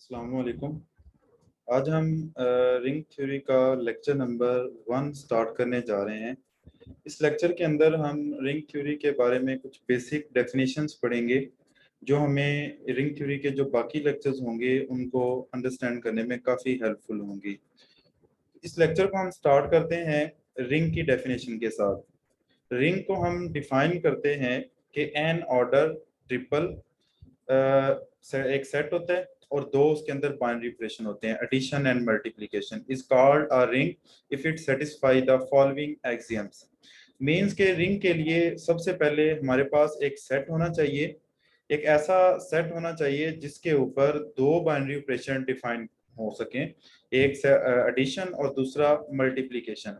अस्सलाम वालेकुम। आज हम रिंग थ्योरी का लेक्चर नंबर 1 स्टार्ट करने जा रहे हैं। इस लेक्चर के अंदर हम रिंग थ्योरी के बारे में कुछ बेसिक डेफिनेशंस पढ़ेंगे जो हमें रिंग थ्योरी के जो बाकी लेक्चर्स होंगे उनको अंडरस्टैंड करने में काफ़ी हेल्पफुल होंगी। इस लेक्चर को हम स्टार्ट करते हैं रिंग की डेफिनेशन के साथ। रिंग को हम डिफाइन करते हैं कि एन ऑर्डर ट्रिपल एक सेट होता है और दो उसके अंदर बाइनरी ऑपरेशन होते हैं, addition and multiplication is called a ring if it satisfy the following axioms. Means के रिंग के लिए सबसे पहले हमारे पास एक सेट होना चाहिए, एक ऐसा सेट होना चाहिए जिसके ऊपर दो बाइनरी ऑपरेशन डिफाइन हो सकें, एक एडिशन और दूसरा मल्टीप्लिकेशन।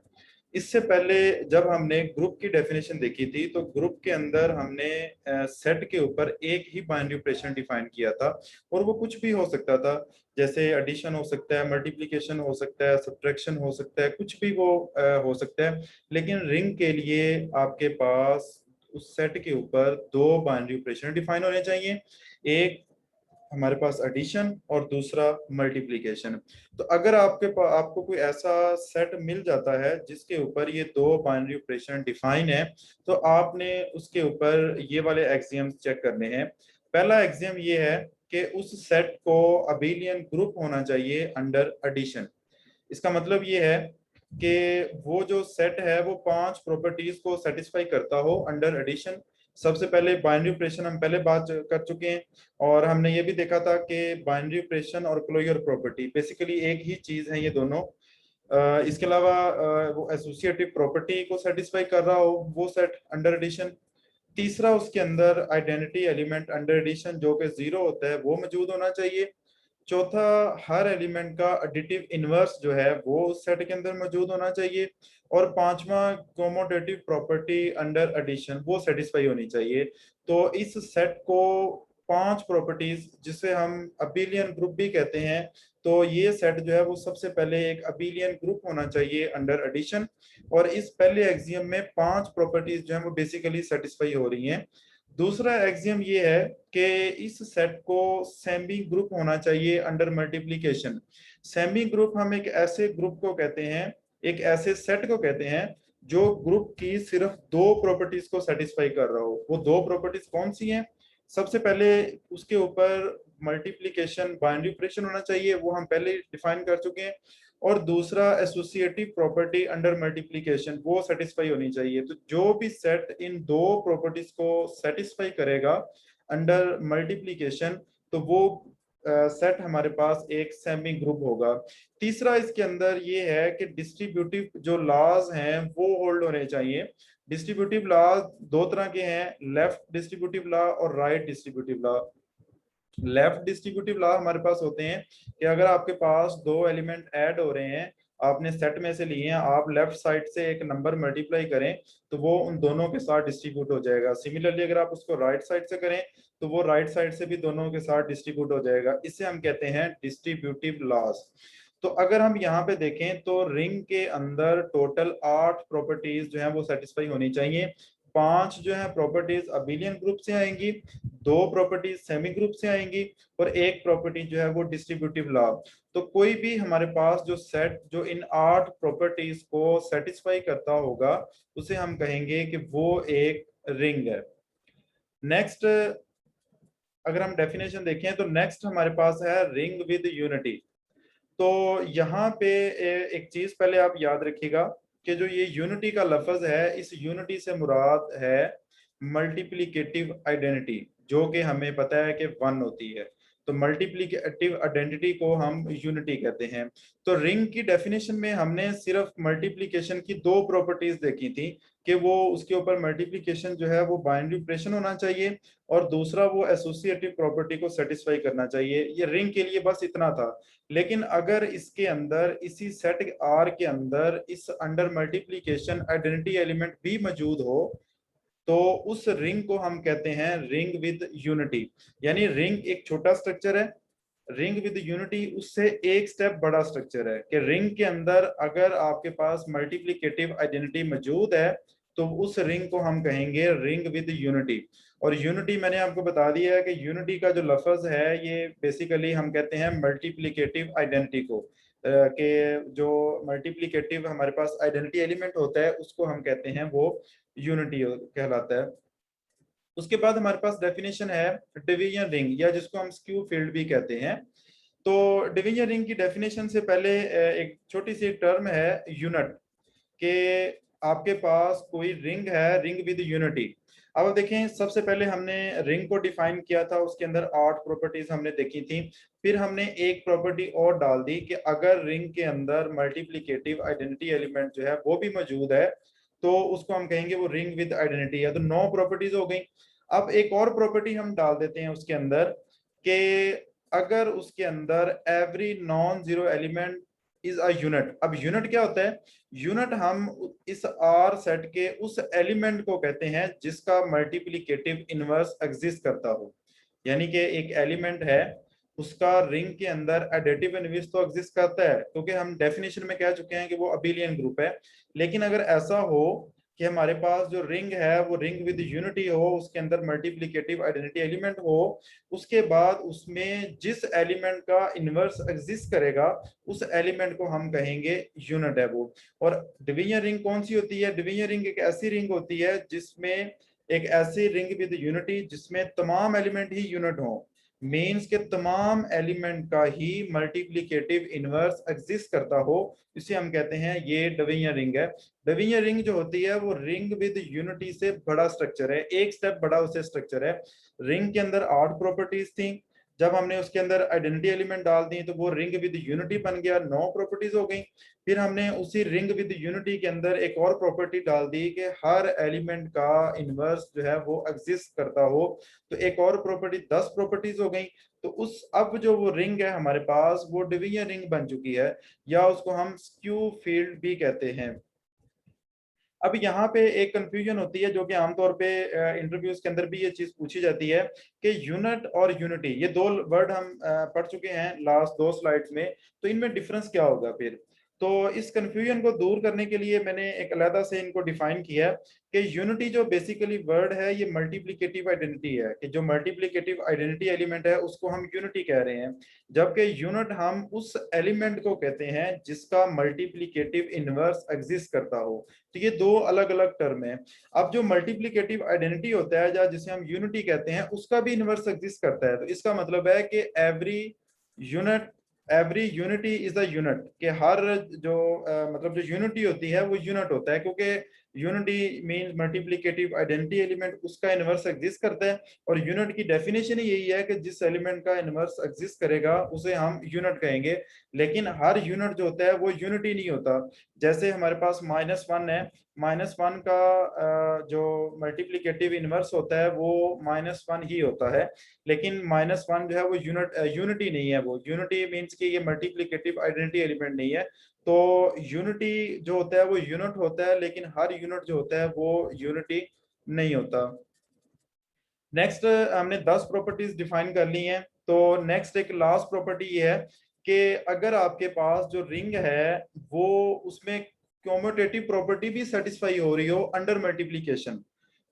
इससे पहले जब हमने ग्रुप की डेफिनेशन देखी थी तो ग्रुप के अंदर हमने सेट के ऊपर एक ही बाइनरी ऑपरेशन डिफाइन किया था और वो कुछ भी हो सकता था, जैसे एडिशन हो सकता है, मल्टीप्लिकेशन हो सकता है, सब्ट्रैक्शन हो सकता है, कुछ भी वो हो सकता है। लेकिन रिंग के लिए आपके पास उस सेट के ऊपर दो बाइनरी ऑपरेशन डिफाइन होने चाहिए, एक हमारे पास एडिशन और दूसरा मल्टीप्लिकेशन। तो अगर आपको कोई ऐसा सेट मिल जाता है जिसके ऊपर ये दो बाइनरी ऑपरेशन डिफाइन है तो आपने उसके ऊपर ये वाले एक्सियम्स चेक करने हैं। पहला एक्सियम ये है कि उस सेट को अबेलियन ग्रुप होना चाहिए अंडर एडिशन। इसका मतलब ये है कि वो जो सेट है वो पांच प्रॉपर्टीज को सेटिस्फाई करता हो अंडर एडिशन। सबसे पहले बाइनरी ऑपरेशन हम पहले बात कर चुके हैं और हमने ये भी देखा था कि बाइनरी ऑपरेशन और क्लोजर प्रॉपर्टी बेसिकली एक ही चीज है ये दोनों। इसके अलावा वो एसोसिएटिव प्रॉपर्टी को सेटिस्फाई कर रहा हो वो सेट अंडर एडिशन। तीसरा उसके अंदर आइडेंटिटी एलिमेंट अंडर एडिशन जो कि जीरो होता है वो मौजूद होना चाहिए। चौथा, हर एलिमेंट का एडिटिव इनवर्स जो है वो उस सेट के अंदर मौजूद होना चाहिए। और पांचवा, कोमोडेटिव प्रॉपर्टी अंडर एडिशन वो सेटिस्फाई होनी चाहिए। तो इस सेट को पांच प्रॉपर्टीज जिसे हम अबेलियन ग्रुप भी कहते हैं, तो ये सेट जो है वो सबसे पहले एक अबेलियन ग्रुप होना चाहिए अंडर एडिशन। और इस पहले एक्सियम में पांच प्रॉपर्टीज जो है वो बेसिकली सेटिस्फाई हो रही हैं। दूसरा एक्सियम ये है कि इस सेट को सेमी ग्रुप होना चाहिए अंडर मल्टीप्लिकेशन। सेमी ग्रुप हम एक ऐसे ग्रुप को कहते हैं, एक ऐसे सेट को कहते हैं जो ग्रुप की सिर्फ दो प्रॉपर्टीज को सेटिस्फाई कर रहा हो। वो दो प्रॉपर्टीज कौन सी हैं? सबसे पहले उसके ऊपर मल्टीप्लिकेशन बाइनरी ऑपरेशन होना चाहिए, वो हम पहले डिफाइन कर चुके हैं। और दूसरा एसोसिएटिव प्रॉपर्टी अंडर मल्टीप्लिकेशन वो सेटिस्फाई होनी चाहिए। तो जो भी सेट इन दो प्रॉपर्टीज को सेटिस्फाई करेगा अंडर मल्टीप्लिकेशन तो वो सेट हमारे पास एक सेमी ग्रुप होगा। तीसरा इसके अंदर ये है कि डिस्ट्रीब्यूटिव जो लॉज हैं वो होल्ड होने चाहिए। डिस्ट्रीब्यूटिव लॉज दो तरह के हैं, लेफ्ट डिस्ट्रीब्यूटिव लॉ और right distributive law. Left distributive law हमारे पास होते हैं कि अगर आपके पास दो एलिमेंट ऐड हो रहे हैं, आपने सेट में से लिए हैं, आप लेफ्ट साइड से एक नंबर मल्टीप्लाई करें तो वो उन दोनों के साथ डिस्ट्रीब्यूट हो जाएगा। सिमिलरली अगर आप उसको राइट साइड से करें तो वो राइट साइड से भी दोनों के साथ डिस्ट्रीब्यूट हो जाएगा। इसे हम कहते हैं डिस्ट्रीब्यूटिव लॉस। तो अगर हम यहाँ पे देखें तो रिंग के अंदर टोटल 8 प्रॉपर्टीज जो है वो सेटिस्फाई होनी चाहिए। पांच जो है प्रॉपर्टीज अबेलियन ग्रुप से आएंगी, दो प्रॉपर्टीज सेमी ग्रुप से आएंगी और एक प्रॉपर्टी जो है वो डिस्ट्रीब्यूटिव लॉ। तो कोई भी हमारे पास जो सेट जो इन 8 प्रॉपर्टीज को सेटिस्फाई करता होगा उसे हम कहेंगे कि वो एक रिंग है। नेक्स्ट अगर हम डेफिनेशन देखें तो नेक्स्ट हमारे पास है रिंग विद यूनिटी। तो यहाँ पे एक चीज पहले आप याद रखिएगा कि जो ये यूनिटी का लफ्ज है, इस यूनिटी से मुराद है मल्टीप्लिकेटिव आइडेंटिटी जो कि हमें पता है कि वन होती है। तो मल्टीप्लिकेटिव आइडेंटिटी को हम यूनिटी कहते हैं। तो रिंग की डेफिनेशन में हमने सिर्फ मल्टीप्लिकेशन की दो प्रॉपर्टीज देखी थी कि वो उसके ऊपर मल्टीप्लिकेशन जो है वो बाइनरी ऑपरेशन होना चाहिए और दूसरा वो एसोसिएटिव प्रॉपर्टी को सेटिस्फाई करना चाहिए। ये रिंग के लिए बस इतना था। लेकिन अगर इसके अंदर इसी सेट आर के अंदर इस अंडर मल्टीप्लिकेशन आइडेंटिटी एलिमेंट भी मौजूद हो तो उस रिंग को हम कहते हैं रिंग विद यूनिटी। यानी रिंग एक छोटा स्ट्रक्चर है, रिंग विद यूनिटी उससे एक स्टेप बड़ा स्ट्रक्चर है कि रिंग के अंदर अगर आपके पास मल्टीप्लिकेटिव आइडेंटिटी मौजूद है तो उस रिंग को हम कहेंगे रिंग विद यूनिटी। और यूनिटी मैंने आपको बता दिया है कि यूनिटी का जो लफ्ज है ये बेसिकली हम कहते हैं मल्टीप्लिकेटिव आइडेंटिटी को, कि जो मल्टीप्लिकेटिव हमारे पास आइडेंटिटी एलिमेंट होता है उसको हम कहते हैं वो यूनिटी कहलाता है। उसके बाद हमारे पास डेफिनेशन है डिवीजन रिंग, या जिसको हम स्क्यू फील्ड भी कहते हैं। तो डिवीजन रिंग की डेफिनेशन से पहले एक छोटी सी टर्म है यूनिट, के आपके पास कोई रिंग है, रिंग विद यूनिटी। अब देखें, सबसे पहले हमने रिंग को डिफाइन किया था, उसके अंदर 8 प्रॉपर्टीज हमने देखी थी। फिर हमने एक प्रॉपर्टी और डाल दी कि अगर रिंग के अंदर मल्टीप्लिकेटिव आइडेंटिटी एलिमेंट जो है वो भी मौजूद है तो उसको हम कहेंगे वो रिंग विद आइडेंटिटी है। तो 9 प्रॉपर्टीज हो गई। अब एक और प्रॉपर्टी हम डाल देते हैं उसके अंदर कि अगर उसके अंदर every non zero element is a unit. अब यूनिट क्या होता है? यूनिट हम इस आर सेट के उस एलिमेंट को कहते हैं जिसका मल्टीप्लिकेटिव इनवर्स एग्जिस्ट करता हो। यानी कि एक एलिमेंट है, उसका रिंग के अंदर एडिटिव इनवर्स तो एग्जिस्ट करता है, क्योंकि हम डेफिनेशन में कह चुके हैं कि वो अबिलियन ग्रुप है। लेकिन अगर ऐसा हो कि हमारे पास जो रिंग है वो रिंग विद यूनिटी हो, उसके अंदर मल्टीप्लिकेटिव आइडेंटिटी एलिमेंट हो, उसके बाद उसमें जिस एलिमेंट का इनवर्स एग्जिस्ट करेगा उस एलिमेंट को हम कहेंगे यूनिट है वो। और डिवीजन रिंग कौन सी होती है? डिवीजन रिंग एक ऐसी रिंग होती है जिसमें एक ऐसी रिंग विद यूनिटी जिसमें तमाम एलिमेंट ही यूनिट हो, मीन्स के तमाम एलिमेंट का ही मल्टीप्लिकेटिव इनवर्स एग्जिस्ट करता हो, इसे हम कहते हैं ये डिवीजन रिंग है। डिवीजन रिंग जो होती है वो रिंग विद यूनिटी से बड़ा स्ट्रक्चर है, एक स्टेप बड़ा उसे स्ट्रक्चर है। रिंग के अंदर 8 प्रॉपर्टीज थी, जब हमने उसके अंदर आइडेंटिटी एलिमेंट डाल दी तो वो रिंग विद यूनिटी बन गया, 9 प्रॉपर्टीज हो गई। फिर हमने उसी रिंग विद यूनिटी के अंदर एक और प्रॉपर्टी डाल दी कि हर एलिमेंट का इनवर्स जो है वो एग्जिस्ट करता हो, तो एक और प्रॉपर्टी, 10 प्रॉपर्टीज हो गई। तो उस अब जो वो रिंग है हमारे पास वो डिवीजन रिंग बन चुकी है, या उसको हम स्क्यू फील्ड भी कहते हैं। अब यहाँ पे एक कंफ्यूजन होती है जो कि आमतौर पे इंटरव्यूज के अंदर भी ये चीज पूछी जाती है कि यूनिट और यूनिटी, ये दो वर्ड हम पढ़ चुके हैं लास्ट 2 स्लाइड्स में, तो इनमें डिफरेंस क्या होगा फिर? तो इस कंफ्यूजन को दूर करने के लिए मैंने एक अलग से इनको डिफाइन किया है कि यूनिटी जो बेसिकली वर्ड है ये मल्टीप्लिकेटिव आइडेंटिटी है, कि जो मल्टीप्लिकेटिव आइडेंटिटी एलिमेंट है उसको हम यूनिटी कह रहे हैं, जबकि यूनिट हम उस एलिमेंट को कहते हैं जिसका मल्टीप्लिकेटिव इनवर्स एग्जिस्ट करता हो। तो ये दो अलग अलग टर्म है। अब जो मल्टीप्लिकेटिव आइडेंटिटी होता है या जिसे हम यूनिटी कहते हैं उसका भी इनवर्स एग्जिस्ट करता है, तो इसका मतलब है कि unit every unity is a unit, कि हर जो मतलब जो यूनिटी होती है वो यूनिट होता है, क्योंकि unity means multiplicative identity element उसका इनवर्स एग्जिस्ट करता है। और यूनिट की डेफिनेशन ही यही है कि जिस एलिमेंट का इनवर्स एग्जिस्ट करेगा उसे हम यूनिट कहेंगे। लेकिन हर यूनिट जो होता है वो यूनिटी नहीं होता। जैसे हमारे पास -1 है, -1 का जो मल्टीप्लिकेटिव इनवर्स होता है वो -1 ही होता है, लेकिन -1 जो है वो यूनिटी नहीं है। वो यूनिटी मीन्स कि ये मल्टीप्लिकेटिव आइडेंटिटी एलिमेंट नहीं है। तो यूनिटी जो होता है वो यूनिट होता है, लेकिन हर यूनिट जो होता है वो यूनिटी नहीं होता। नेक्स्ट हमने 10 प्रॉपर्टीज डिफाइन कर ली हैं। तो नेक्स्ट एक लास्ट प्रॉपर्टी ये है कि अगर आपके पास जो रिंग है वो उसमें कम्यूटेटिव प्रॉपर्टी भी सेटिस्फाई हो रही हो अंडर मल्टीप्लिकेशन,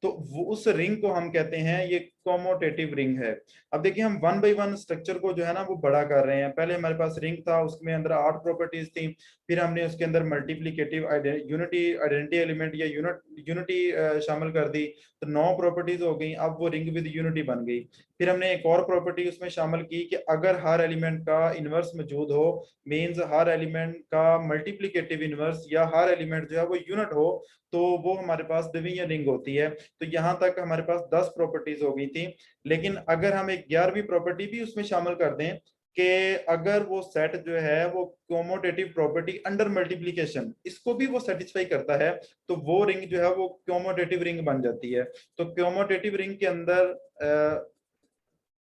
तो वो उस रिंग को हम कहते हैं ये कम्यूटेटिव रिंग है। अब देखिए, हम 1 बाई 1 स्ट्रक्चर को जो है ना वो बड़ा कर रहे हैं। पहले हमारे पास रिंग था, उसमें अंदर 8 प्रॉपर्टीज थी, फिर हमने उसके अंदर मल्टीप्लिकेटिव यूनिटी आइडेंटिटी एलिमेंट या यूनिटी शामिल कर दी, तो 9 प्रॉपर्टीज हो गई। अब वो रिंग विद यूनिटी बन गई। फिर हमने एक और प्रॉपर्टी उसमें शामिल की कि अगर हर एलिमेंट का इनवर्स मौजूद हो, मींस हर एलिमेंट का मल्टीप्लिकेटिव इनवर्स या हर एलिमेंट जो है वो यूनिट हो, तो वो हमारे पास डिवीजन रिंग होती है। तो यहाँ तक हमारे पास 10 प्रॉपर्टीज हो गई थी। लेकिन अगर हम एक 11वीं प्रॉपर्टी भी उसमें शामिल कर दें कि अगर वो सेट जो है वो कम्यूटेटिव प्रॉपर्टी अंडर मल्टीप्लिकेशन इसको भी वो सेटिस्फाई करता है, तो वो रिंग जो है वो कम्यूटेटिव रिंग बन जाती है। तो कम्यूटेटिव रिंग के अंदर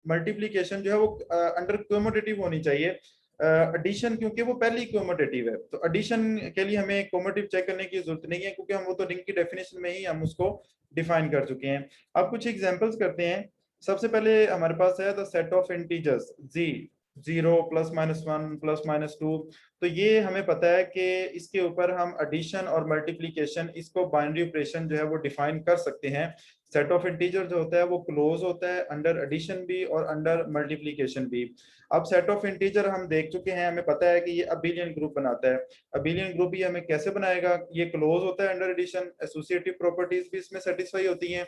मल्टीप्लिकेशन जो है वो अंडर कम्यूटेटिव होनी चाहिए, एडिशन क्योंकि वो पहले ही कम्यूटेटिव है। तो एडिशन के लिए हमें कम्यूटेटिव चेक करने की जरूरत नहीं है, क्योंकि हम वो तो रिंग की डेफिनेशन में ही हम उसको डिफाइन कर चुके हैं। अब कुछ एग्जांपल्स करते हैं। सबसे पहले हमारे पास है the set of integers Z, 0 +-1 +-2। तो ये हमें पता है कि इसके ऊपर हम एडिशन और मल्टीप्लिकेशन इसको बाइनरी ऑपरेशन जो है वो डिफाइन कर सकते हैं। सेट ऑफ इंटीजर जो होता है वो क्लोज होता है अंडर एडिशन भी और अंडर मल्टीप्लीकेशन भी। अब सेट ऑफ इंटीजर हम देख चुके हैं, हमें पता है कि ये अबिलियन ग्रुप बनाता है। अबिलियन ग्रुप ये हमें कैसे बनाएगा, ये क्लोज होता है अंडर एडिशन, एसोसिएटिव प्रॉपर्टीज भी इसमें सेटिस्फाई होती हैं।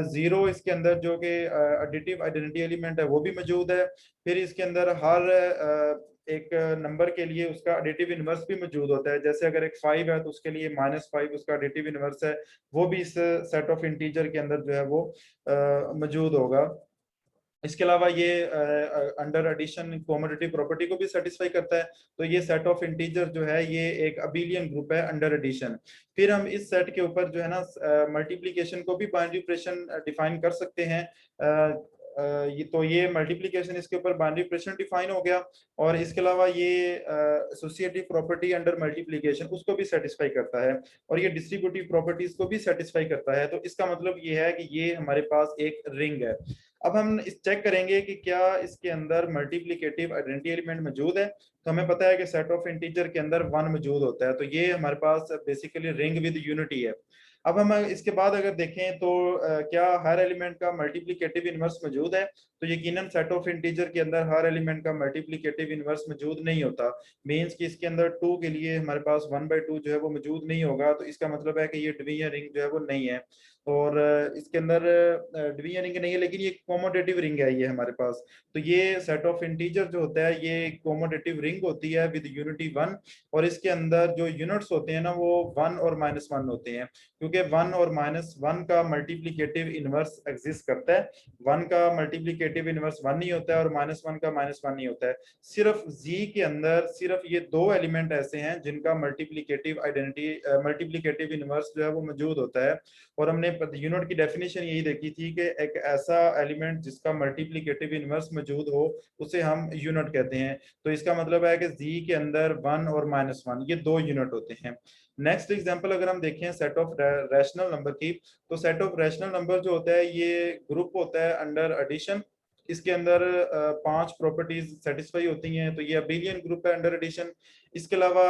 जीरो इसके अंदर जो कि एडिटिव आइडेंटिटी एलिमेंट है वो भी मौजूद है। फिर इसके अंदर हर एक नंबर के लिए उसका एडिटिव इनवर्स भी मौजूद होता है। जैसे अगर एक 5 है तो उसके लिए -5 उसका एडिटिव इनवर्स है, वो भी इस सेट ऑफ इंटीजर के अंदर जो है वो मौजूद होगा। इसके अलावा ये अंडर एडिशन कॉमोडेटिव प्रॉपर्टी को भी सेटिस्फाई करता है। तो ये सेट ऑफ इंटीजर जो है ये एक अबिलियन ग्रुप है अंडर एडिशन। फिर हम इस सेट के ऊपर जो है ना मल्टीप्लिकेशन को भी बाइनरी ऑपरेशन डिफाइन कर सकते हैं। ये तो ये मल्टीप्लिकेशन इसके ऊपर बाइनरी ऑपरेशन डिफाइन हो गया। और इसके अलावा ये एसोसिएटिव प्रॉपर्टी अंडर मल्टीप्लिकेशन उसको भी सेटिस्फाई करता है, और ये डिस्ट्रीब्यूटिव प्रॉपर्टीज को भी सेटिस्फाई करता है। तो इसका मतलब ये है कि ये हमारे पास एक रिंग है। अब हम इस चेक करेंगे कि क्या इसके अंदर मल्टीप्लिकेटिव आइडेंटिटी एलिमेंट मौजूद है। तो हमें पता है कि सेट ऑफ इंटीजर के अंदर 1 मौजूद होता है, तो ये हमारे पास बेसिकली रिंग विद यूनिटी है। अब हम इसके बाद अगर देखें तो क्या हर एलिमेंट का मल्टीप्लिकेटिव इनवर्स मौजूद है, तो यकीनन सेट ऑफ इंटीजर के अंदर हर एलिमेंट का मल्टीप्लिकेटिव इनवर्स मौजूद नहीं होता। मींस कि इसके अंदर 2 के लिए हमारे पास 1/2 जो है वो मौजूद नहीं होगा, तो इसका मतलब है कि ये डिवीजन रिंग जो है वो नहीं है। और इसके अंदर डिवीजन रिंग नहीं है, लेकिन ये कॉमोडेटिव रिंग है ये हमारे पास। तो ये सेट ऑफ इंटीजर जो होता है ये कॉमोडेटिव रिंग होती है विद यूनिटी 1। और इसके अंदर जो यूनिट्स होते हैं ना वो 1 और -1 होते हैं, क्योंकि 1 और -1 का मल्टीप्लिकेटिव इनवर्स एग्जिस्ट करता है। 1 का मल्टीप्लिकेटिव इनवर्स 1 नहीं होता है और -1 का -1 नहीं होता है। सिर्फ जी के अंदर सिर्फ ये दो एलिमेंट ऐसे हैं जिनका मल्टीप्लिकेटिव आइडेंटिटी मल्टीप्लिकेटिव इनवर्स जो है वो मौजूद होता है। और हमने यूनिट की डेफिनेशन यही देखी थी कि एक ऐसा एलिमेंट जिसका मल्टीप्लिकेटिव इनवर्स मौजूद हो उसे हम यूनिट कहते हैं। तो इसका मतलब है कि जी के अंदर 1 और -1 ये दो यूनिट होते हैं। नेक्स्ट एग्जांपल अगर हम देखें सेट ऑफ रैशनल नंबर की, तो सेट ऑफ रैशनल नंबर जो होता है ये ग्रुप होता है अंडर एडिशन। इसके अंदर 5 प्रॉपर्टीज सेटिस्फाई होती हैं, तो ये अबिलियन ग्रुप है अंडर एडिशन। इसके अलावा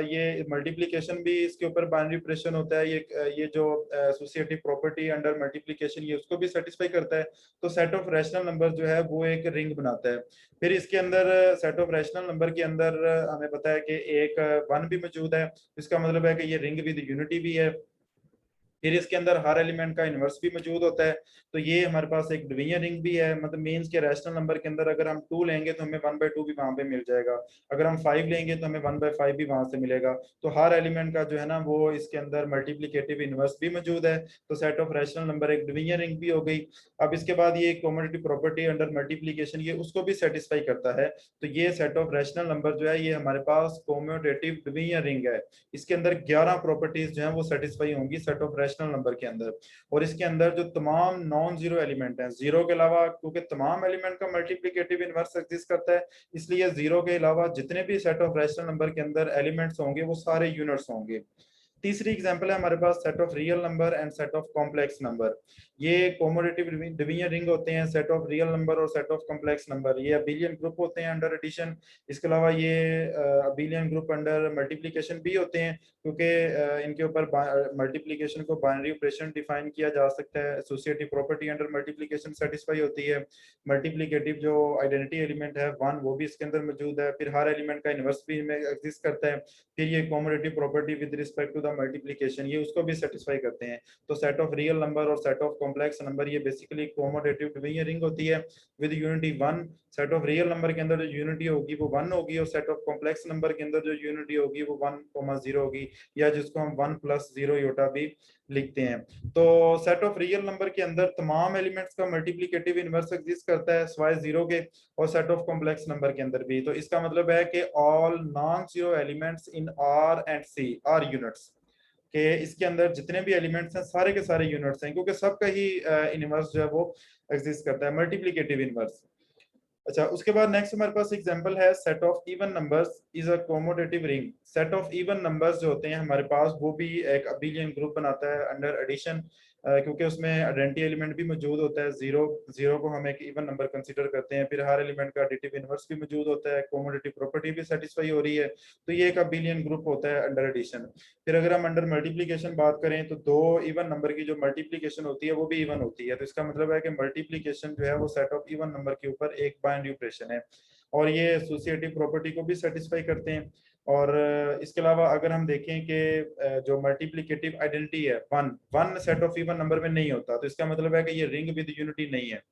ये मल्टीप्लिकेशन भी इसके ऊपर बाइनरी ऑपरेशन होता है। ये जो एसोसिएटिव प्रॉपर्टी अंडर मल्टीप्लिकेशन ये उसको भी सेटिस्फाई करता है। तो सेट ऑफ रैशनल नंबर जो है वो एक रिंग बनाता है। फिर इसके अंदर सेट ऑफ रैशनल नंबर के अंदर हमें पता है कि एक 1 भी मौजूद है, इसका मतलब है कि ये रिंग विद यूनिटी भी है। फिर इसके अंदर हर एलिमेंट का इनवर्स भी मौजूद होता है, तो ये हमारे पास एक डिवीजन रिंग भी है। मतलब मींस के रैशनल नंबर के अंदर अगर हम 2 लेंगे तो हमें 1/2 भी वहां पे मिल जाएगा, अगर हम 5 लेंगे तो हमें 1/5 भी वहां से मिलेगा। तो हर एलिमेंट का जो है ना वो इसके अंदर मल्टीप्लिकेटिव इनवर्स भी मौजूद है। तो सेट ऑफ रैशनल नंबर एक डिवीजन रिंग भी हो गई। अब इसके बाद ये कॉमोडेटिव प्रॉपर्टी अंडर मल्टीप्लिकेशन ये उसको भी सेटिस्फाई करता है। तो ये सेट ऑफ रैशनल नंबर जो है ये हमारे पास कॉमोडेटिव डिवीजन रिंग है। इसके अंदर 11 प्रॉपर्टीज जो है वो सेटिस्फाई होंगी सेट ऑफ रैशनल नंबर के अंदर। और इसके अंदर जो तमाम नॉन जीरो एलिमेंट हैं, जीरो के अलावा, क्योंकि तमाम एलिमेंट का मल्टीप्लिकेटिव इनवर्स एग्जिस्ट करता है, इसलिए जीरो के अलावा जितने भी सेट ऑफ रैशनल नंबर के अंदर एलिमेंट्स होंगे वो सारे यूनिट्स होंगे। तीसरी एग्जांपल है हमारे पास set of real number and set of complex number. ये कॉमोडेटिव डिवीजन रिंग होते हैं, सेट ऑफ रियल नंबर और सेट ऑफ कॉम्प्लेक्स नंबर ये अबिलियन ग्रुप होते हैं अंडर एडिशन। इसके अलावा ये अबिलियन ग्रुप अंडर मल्टीप्लिकेशन भी होते हैं, क्योंकि इनके ऊपर मल्टीप्लिकेशन को बाइनरी ऑपरेशन डिफाइन किया जा सकता है। Associative property under multiplication satisfy होती है। मल्टीप्लिकेटिव जो आइडेंटिटी एलिमेंट है 1 वो भी इसके अंदर मौजूद है। फिर हर एलिमेंट का इनवर्स भी इनमें एग्जिस्ट करता है। फिर ये commutative property with respect to the multiplication ये उसको भी सेटिस्फाई करते हैं। तो सेट ऑफ रियल नंबर और सेट ऑफ कॉम्प्लेक्स नंबर ये बेसिकली कॉमोडेटिव डिवीजन रिंग होती है with unity 1। Set of real number के अंदर जो यूनिटी होगी वो 1 होगी, और सेट ऑफ कॉम्प्लेक्स नंबर के अंदर जो यूनिटी होगी वो 1,0 होगी, या जिसको हम 1 + 0 योटा भी लिखते हैं। तो सेट ऑफ रियल नंबर के अंदर तमाम एलिमेंट्स का मल्टीप्लिकेटिव इनवर्स एग्जिस्ट करता है सिवाय जीरो के, और सेट ऑफ कॉम्प्लेक्स नंबर के अंदर भी। तो इसका मतलब है कि all non zero elements in R and C are units, के इसके अंदर जितने भी एलिमेंट्स हैं सारे के सारे यूनिट्स हैं, क्योंकि सबका ही इनवर्स जो है वो एग्जिस्ट करता है, मल्टीप्लिकेटिव इनवर्स। अच्छा, उसके बाद नेक्स्ट हमारे पास एग्जांपल है set of even numbers is a commutative ring. Set of even numbers जो होते हैं हमारे पास वो भी एक अबिलियन ग्रुप बनाता है अंडर एडिशन। क्योंकि उसमें आइडेंटिटी एलिमेंट भी मौजूद होता है। जीरो जीरो को हम एक इवन नंबर कंसीडर करते हैं, फिर हर एलिमेंट का एडिटिव इनवर्स भी मौजूद होता है, कॉमोडेटिव प्रॉपर्टी भी सेटिस्फाई हो रही है, तो ये एक अबिलियन ग्रुप होता है अंडर एडिशन। फिर अगर हम अंडर मल्टीप्लीकेशन बात करें तो दो इवन नंबर की जो मल्टीप्लीकेशन होती है वो भी इवन होती है, तो इसका मतलब है कि मल्टीप्लीकेशन जो है वो सेट ऑफ इवन नंबर के ऊपर एक बाइनरी ऑपरेशन है, और ये एसोसिएटिव प्रॉपर्टी को भी सेटिस्फाई करते हैं। और इसके अलावा अगर हम देखें कि जो मल्टीप्लिकेटिव आइडेंटिटी है one one set of even number में नहीं होता, तो इसका मतलब है कि ये रिंग विद यूनिटी नहीं है।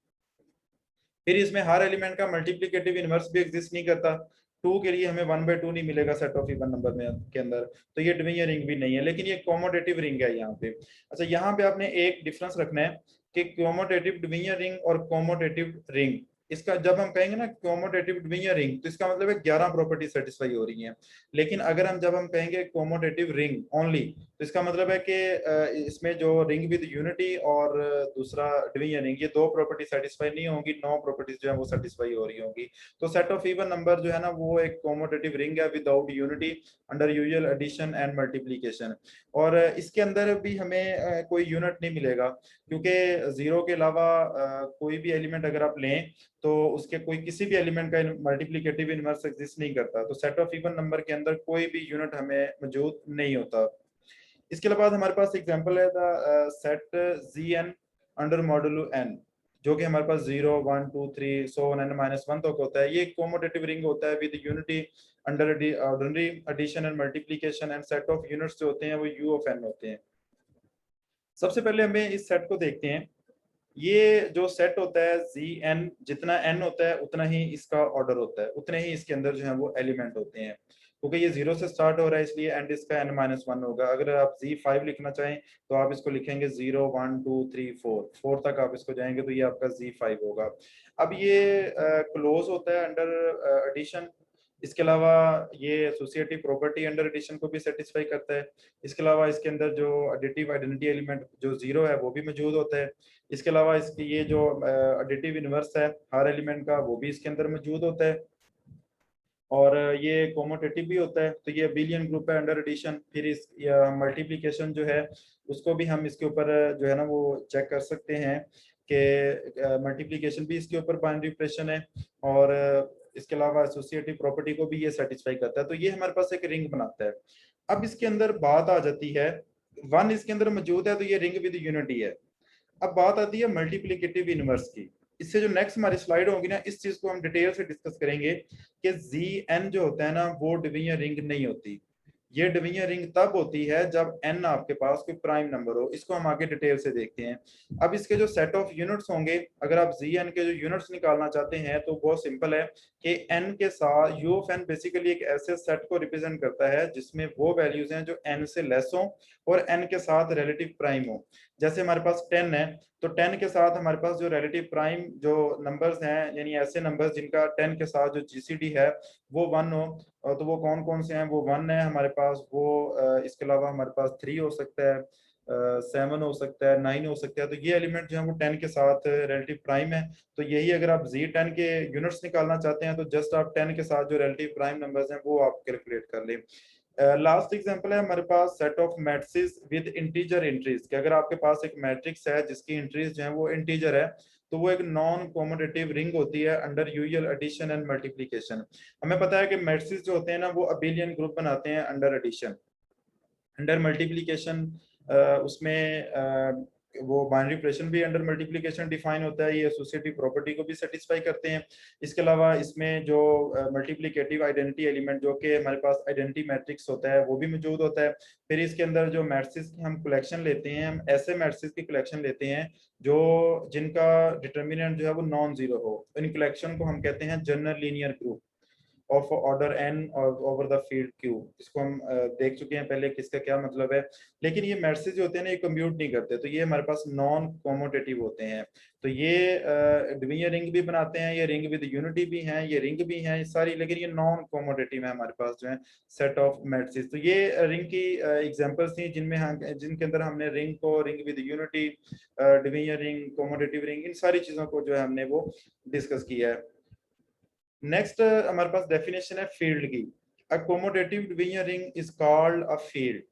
फिर इसमें हर एलिमेंट का मल्टीप्लिकेटिव इनवर्स भी एग्जिस्ट नहीं करता। टू के लिए हमें 1/2 नहीं मिलेगा सेट ऑफ इवन नंबर में के अंदर, तो ये डिवीजन रिंग भी नहीं है, लेकिन ये कॉमोडेटिव रिंग है यहाँ पे। अच्छा, यहाँ पे आपने एक डिफरेंस रखना है कि कॉमोडेटिव डिवीजन रिंग और कॉमोडेटिव रिंग, इसका जब हम कहेंगे ना कॉमोडेटिव डिवीजन रिंग, तो इसका मतलब है 11 प्रॉपर्टी सेटिस्फाई हो रही हैं। लेकिन अगर हम जब हम कहेंगे कॉमोडेटिव रिंग ओनली, तो इसका मतलब है कि इसमें जो रिंग विद यूनिटी और दूसरा डिवीजन रिंग, ये दो प्रॉपर्टी सेटिस्फाई नहीं होंगी, 9 प्रॉपर्टीज जो है वो सेटिस्फाई हो रही होंगी। तो सेट ऑफ इवन नंबर जो है ना वो एक कॉमोडेटिव रिंग है without unity under usual addition and multiplication. और इसके अंदर भी हमें कोई यूनिट नहीं मिलेगा, क्योंकि जीरो के अलावा कोई भी एलिमेंट अगर आप लें तो उसके कोई किसी भी एलिमेंट का मल्टीप्लिकेटिव इनवर्स एग्जिस्ट नहीं करता, तो सेट ऑफ इवन नंबर के अंदर कोई भी यूनिट हमें मौजूद नहीं होता। इसके बाद हमारे पास एग्जांपल है the set Z n under modulo n, जो कि हमारे पास 0 1 2 3 सो ऑन एन माइनस 1 तक होता है। ये कोमोटेटिव रिंग होता है with unity under ordinary addition and multiplication, and set of units जो होते हैं वो यू ऑफ एन होते हैं। सबसे पहले हमें इस सेट को देखते हैं। ये जो सेट होता है जी एन, जितना एन होता है उतना ही इसका ऑर्डर होता है, उतने ही इसके अंदर जो है वो एलिमेंट होते हैं। क्योंकि ये जीरो से स्टार्ट हो रहा है इसलिए एंड इसका एन माइनस वन होगा। अगर आप जी फाइव लिखना चाहें तो आप इसको लिखेंगे 0 1 2 3 4 4 तक आप इसको जाएंगे तो ये आपका जी फाइव होगा। अब ये क्लोज होता है अंडर एडिशन। इसके अलावा ये एसोसिएटिव प्रॉपर्टी अंडर एडिशन को भी सेटिस्फाई करता है। इसके अलावा इसके अंदर जो एडिटिव आइडेंटिटी एलिमेंट जो जीरो है वो भी मौजूद होता है। इसके अलावा इसकी ये जो एडिटिव इनवर्स है हर एलिमेंट का, वो भी इसके अंदर मौजूद होता है, और ये कोमोटेटिव भी होता है। तो ये अबिलियन ग्रुप है अंडर एडिशन। फिर इस मल्टीप्लिकेशन जो है उसको भी हम इसके ऊपर जो है ना वो चेक कर सकते हैं कि मल्टीप्लिकेशन भी इसके ऊपर बाइनरी ऑपरेशन है, और इसके अलावा एसोसिएटिव प्रॉपर्टी को भी ये सेटिस्फाई करता है, तो ये हमारे पास एक रिंग बनाता है। अब इसके अंदर बात आ जाती है, वन इसके अंदर मौजूद है तो ये रिंग विद यूनिटी है। अब बात आती है मल्टीप्लिकेटिव इनवर्स की। इससे जो नेक्स्ट हमारी स्लाइड होगी ना, इस चीज को हम डिटेल से डिस्कस करेंगे कि जी एन जो होता है ना वो डिवीजन रिंग नहीं होती। ये डिवीजन रिंग तब होती है जब एन आपके पास कोई प्राइम नंबर हो। इसको हम आगे डिटेल से देखते हैं। अब इसके जो सेट ऑफ यूनिट्स होंगे, अगर आप जी एन के जो यूनिट्स निकालना चाहते हैं तो बहुत सिंपल है कि एन के साथ यू ऑफ एन बेसिकली एक ऐसे सेट को रिप्रेजेंट करता है जिसमें वो वैल्यूज हैं जो एन से लेस हो और एन के साथ रिलेटिव प्राइम हो। जैसे हमारे पास 10 है, तो 10 के साथ हमारे पास जो रिलेटिव प्राइम जो नंबर्स हैं, यानी ऐसे नंबर्स जिनका 10 के साथ जो जीसीडी है वो 1 हो, तो वो कौन कौन से हैं? वो 1 है हमारे पास, वो इसके अलावा हमारे पास 3 हो सकता है, 7 हो सकता है, 9 हो सकता है। तो ये एलिमेंट जो है वो 10 के साथ रिलेटिव प्राइम है। तो यही अगर आप जी 10 के यूनिट्स निकालना चाहते हैं तो जस्ट आप 10 के साथ जो रिलेटिव प्राइम नंबर्स हैं वो आप कैलकुलेट कर लें। लास्ट एग्जांपल है हमारे पास set of matrices with integer entries, कि अगर आपके पास एक मैट्रिक्स है जिसकी एंट्रीज जो है वो इंटीजर है, तो वो एक नॉन कॉमोडेटिव रिंग होती है under usual addition and multiplication. हमें पता है कि मैट्रिसेस जो होते हैं ना वो अबिलियन ग्रुप बनाते हैं अंडर एडिशन। अंडर मल्टीप्लिकेशन उसमें वो बाइनरी ऑपरेशन भी अंडर मल्टीप्लिकेशन डिफाइन होता है, ये एसोसिएटिव प्रॉपर्टी को भी सेटिस्फाई करते हैं। इसके अलावा इसमें जो मल्टीप्लिकेटिव आइडेंटिटी एलिमेंट जो कि हमारे पास आइडेंटिटी मैट्रिक्स होता है वो भी मौजूद होता है। फिर इसके अंदर जो मैट्रिक्स की हम कलेक्शन लेते हैं, हम ऐसे मैट्रिक्स की कलेक्शन लेते हैं जो जिनका डिटर्मिनेंट जो है वो नॉन जीरो हो। इन कलेक्शन को हम कहते हैं general linear group of order n over the field Q. इसको हम देख चुके हैं पहले किसका क्या मतलब है। लेकिन ये मैट्रिसेस जो होते हैं ना ये कंप्यूट नहीं करते, तो ये हमारे पास नॉन कॉमोटेटिव होते हैं। तो ये डिवीजन रिंग भी बनाते हैं, ये रिंग विद यूनिटी भी हैं, ये रिंग भी हैं सारी, लेकिन ये नॉन कॉमोटेटिव है हमारे पास जो है सेट ऑफ मैट्रिसेस। तो ये रिंग की एग्जांपल्स थी जिनमें हम जिनके अंदर हमने रिंग को, ring with unity, division ring, commutative ring, इन सारी चीजों को जो है हमने वो डिस्कस किया है। नेक्स्ट हमारे पास डेफिनेशन है फील्ड की। A commutative division ring is called a field.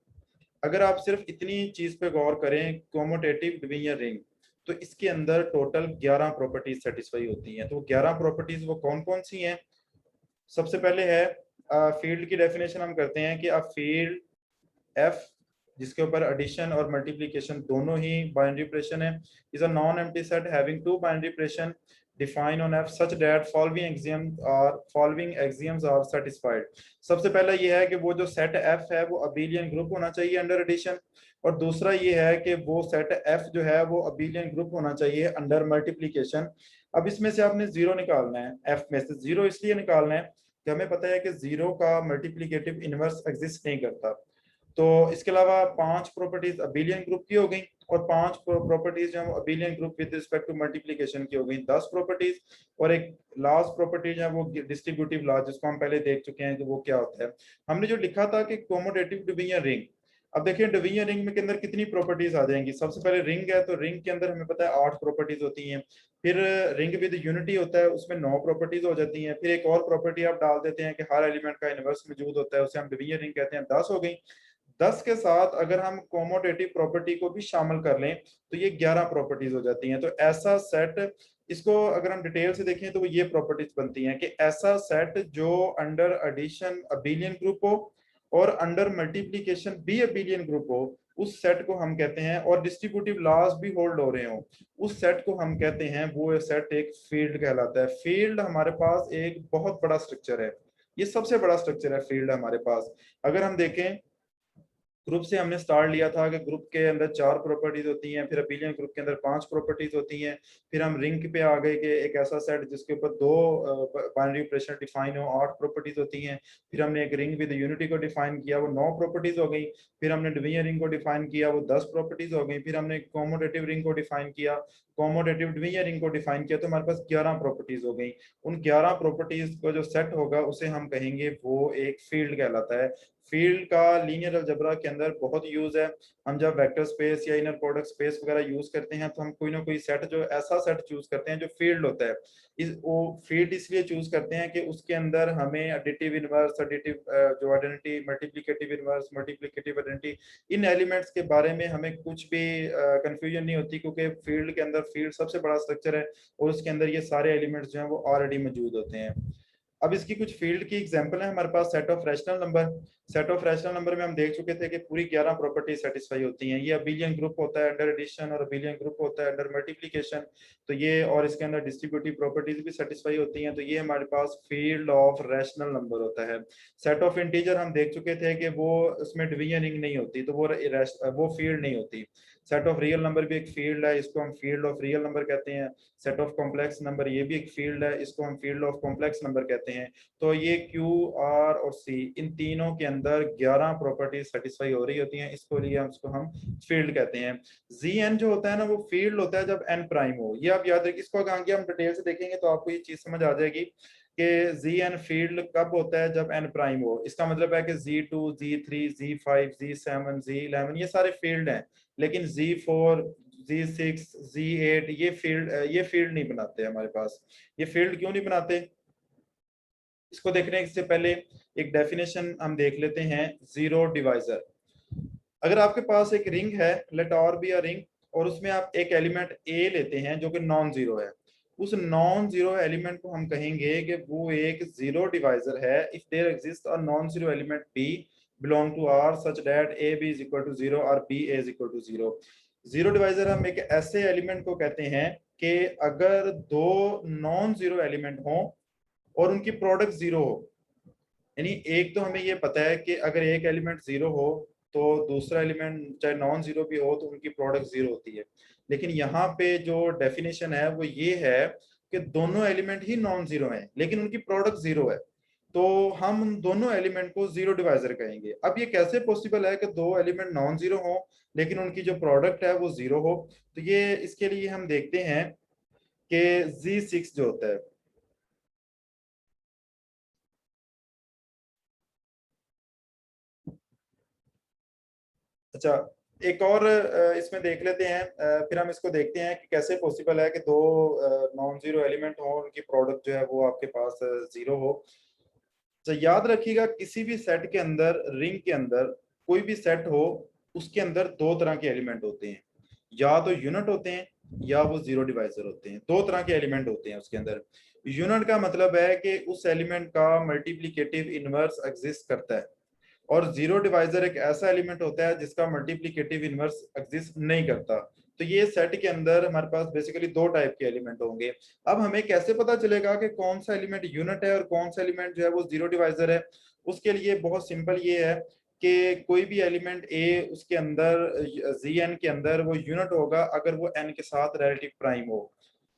अगर आप सिर्फ इतनी चीज पे गौर करें, कॉमोटेटिव डिवीजन रिंग, तो इसके अंदर टोटल 11 प्रॉपर्टीज सेटिस्फाई होती हैं। तो 11 प्रॉपर्टीज वो कौन कौन सी हैं? सबसे पहले है फील्ड की डेफिनेशन हम करते हैं कि अ फील्ड एफ, जिसके ऊपर एडिशन और मल्टीप्लिकेशन दोनों ही बाइनरी ऑपरेशन है, is a non empty set having two binary operation define on F such that following axioms are satisfied. सबसे पहला ये है कि वो जो सेट एफ है वो अबेलियन ग्रुप होना चाहिए अंडर एडिशन, और दूसरा ये है कि वो सेट एफ जो है वो अबेलियन ग्रुप होना चाहिए अंडर मल्टीप्लिकेशन। अब इसमें से आपने जीरो निकालना है, एफ में से जीरो इसलिए निकालना है कि हमें पता है कि जीरो का मल्टीप्लिकेटिव इनवर्स एग्जिस्ट नहीं करता। तो इसके अलावा 5 प्रॉपर्टीज अबेलियन ग्रुप की हो गई, और 5 प्रॉपर्टीज जो है abelian group with respect to multiplication की हो गई 10 प्रॉपर्टीज। और एक लास्ट प्रॉपर्टीज है वो डिस्ट्रीब्यूटिव लॉ, जिसको हम पहले देख चुके हैं कि वो क्या होता है। हमने जो लिखा था कि कॉमोडेटिव डिवीजन रिंग, अब देखिए डिवीजन रिंग में के अंदर कितनी प्रॉपर्टीज आ जाएंगी। सबसे पहले रिंग है, तो रिंग के अंदर हमें पता है 8 प्रॉपर्टीज होती हैं। फिर रिंग विद यूनिटी होता है, उसमें 9 प्रॉपर्टीज हो जाती हैं। फिर एक और प्रॉपर्टी आप डाल देते हैं कि हर एलिमेंट का इनवर्स मौजूद होता है, उसे हम डिवीजन रिंग कहते हैं, 10 हो गई। 10 के साथ अगर हम कोमोडेटिव प्रॉपर्टी को भी शामिल कर लें तो ये 11 प्रॉपर्टीज हो जाती हैं। तो ऐसा सेट, इसको अगर हम डिटेल से देखें तो ये प्रॉपर्टीज बनती हैं कि ऐसा सेट जो अंडर एडिशन अबेलियन ग्रुप हो और अंडर मल्टीप्लिकेशन भी अबेलियन ग्रुप हो, उस सेट को हम कहते हैं, और डिस्ट्रीब्यूटिव लॉज भी होल्ड हो रहे हो, उस सेट को हम कहते हैं, वो सेट एक फील्ड कहलाता है। फील्ड हमारे पास एक बहुत बड़ा स्ट्रक्चर है, ये सबसे बड़ा स्ट्रक्चर है फील्ड हमारे पास। अगर हम देखें, ग्रुप से हमने स्टार्ट लिया था कि ग्रुप के अंदर 4 प्रॉपर्टीज होती हैं, फिर अबेलियन ग्रुप के अंदर 5 प्रॉपर्टीज होती हैं। फिर हम रिंग पे आ गए कि एक ऐसा सेट जिसके ऊपर 2 बाइनरी ऑपरेशन डिफाइन हो, 8 प्रॉपर्टीज होती हैं। फिर हमने एक रिंग विद यूनिटी को डिफाइन किया, वो 9 प्रॉपर्टीज हो गई। फिर हमने डिवीजन रिंग को डिफाइन किया, वो 10 प्रॉपर्टीज हो गई। फिर हमने कॉमोडेटिव रिंग को डिफाइन किया, कॉमोडेटिव डिवीजन रिंग को डिफाइन किया, तो हमारे पास 11 प्रॉपर्टीज हो गई। उन 11 प्रॉपर्टीज को जो सेट होगा उसे हम कहेंगे वो एक फील्ड कहलाता है। फील्ड का लीनियर अलजेब्रा के अंदर बहुत यूज है। हम जब वेक्टर स्पेस या इनर प्रोडक्ट स्पेस वगैरह यूज करते हैं तो हम कोई ना कोई सेट, जो ऐसा सेट चूज करते हैं जो फील्ड होता है। वो फील्ड इसलिए चूज करते हैं कि उसके अंदर हमें एडिटिव इनवर्स, एडिटिव जो identity, multiplicative inverse, multiplicative identity, इन एलिमेंट्स के बारे में हमें कुछ भी कंफ्यूजन नहीं होती, क्योंकि फील्ड के अंदर, फील्ड सबसे बड़ा स्ट्रक्चर है और उसके अंदर ये सारे एलिमेंट्स जो हैं वो ऑलरेडी मौजूद होते हैं। अब इसकी कुछ फील्ड की एग्जांपल है हमारे पास, set of rational number. Set of rational number में हम देख चुके थे कि पूरी 11 प्रॉपर्टी सेटिस्फाई होती हैं। ये अबेलियन ग्रुप होता है अंडर एडिशन, और अबेलियन ग्रुप होता है अंडर मल्टीप्लिकेशन। तो ये, और इसके अंदर डिस्ट्रीब्यूटिव प्रॉपर्टीज भी सेटिस्फाई होती हैं। तो ये हमारे पास फील्ड ऑफ रैशनल नंबर होता है। सेट ऑफ इंटीजर हम देख चुके थे कि वो, उसमें डिवीजन रिंग नहीं होती, तो वो फील्ड नहीं होती। सेट ऑफ रियल नंबर भी एक फील्ड है, इसको हम फील्ड ऑफ रियल नंबर कहते हैं। सेट ऑफ कॉम्प्लेक्स नंबर ये भी एक फील्ड है, इसको हम फील्ड ऑफ कॉम्प्लेक्स नंबर कहते हैं। तो ये क्यू, आर और सी, इन तीनों के अंदर 11 प्रॉपर्टीज सेटिस्फाई हो रही होती हैं, इसको लिए हम फील्ड कहते हैं। जी एन जो होता है ना, वो फील्ड होता है जब एन प्राइम हो। ये आप याद रखिए, इसको आगे हम डिटेल से देखेंगे तो आपको ये चीज समझ आ जाएगी कि जी एन फील्ड कब होता है, जब एन प्राइम हो। इसका मतलब है कि Z2, Z3, Z5, Z7, Z11 ये सारे फील्ड हैं, लेकिन Z4, Z6, Z8 ये फील्ड नहीं बनाते हमारे पास। ये फील्ड क्यों नहीं बनाते, इसको देखने से पहले एक डेफिनेशन हम देख लेते हैं, जीरो डिवाइजर। अगर आपके पास एक रिंग है, let R be a ring, और उसमें आप एक एलिमेंट ए लेते हैं जो कि नॉन जीरो है, उस नॉन जीरो एलिमेंट को हम कहेंगे कि वो एक जीरो डिवाइजर है if there exist a non zero element b belong to R such that a b is equal to zero और b a is equal to zero. Zero divisor हम एक ऐसे एलिमेंट को कहते हैं कि अगर दो नॉन जीरो एलिमेंट हों और उनकी प्रोडक्ट जीरो हो, यानी एक तो हमें ये पता है कि अगर एक एलिमेंट जीरो हो तो दूसरा एलिमेंट चाहे नॉन जीरो भी हो तो उनकी प्रोडक्ट जीरो होती है। लेकिन यहाँ पे जो डेफिनेशन है वो ये है कि दोनों एलिमेंट ही नॉन जीरो हैं लेकिन उनकी प्रोडक्ट जीरो है, तो हम उन दोनों एलिमेंट को जीरो डिवाइजर कहेंगे। अब ये कैसे पॉसिबल है कि दो एलिमेंट नॉन जीरो हो लेकिन उनकी जो प्रोडक्ट है वो जीरो हो? तो ये, इसके लिए हम देखते हैं कि Z6 जो होता है, अच्छा एक और इसमें देख लेते हैं, फिर हम इसको देखते हैं कि कैसे पॉसिबल है कि दो नॉन जीरो एलिमेंट हो, उनकी प्रोडक्ट जो है वो आपके पास जीरो हो। तो याद रखिएगा, किसी भी सेट के अंदर, रिंग के अंदर कोई भी सेट हो, उसके अंदर दो तरह के एलिमेंट होते हैं, या तो यूनिट होते हैं या वो जीरो डिवाइजर होते हैं। दो तरह के एलिमेंट होते हैं उसके अंदर। यूनिट का मतलब है कि उस एलिमेंट का मल्टीप्लिकेटिव इनवर्स एग्जिस्ट करता है, और जीरो डिवाइजर एक ऐसा एलिमेंट होता है जिसका मल्टीप्लिकेटिव इनवर्स एग्जिस्ट नहीं करता। तो ये सेट के अंदर हमारे पास बेसिकली दो टाइप के एलिमेंट होंगे। अब हमें कैसे पता चलेगा कि कौन सा एलिमेंट यूनिट है और कौन सा एलिमेंट जो है वो जीरो डिवाइजर है? उसके लिए बहुत सिंपल ये है कि कोई भी एलिमेंट ए उसके अंदर जी एन के अंदर वो यूनिट होगा अगर वो एन के साथ रिलेटिव प्राइम हो,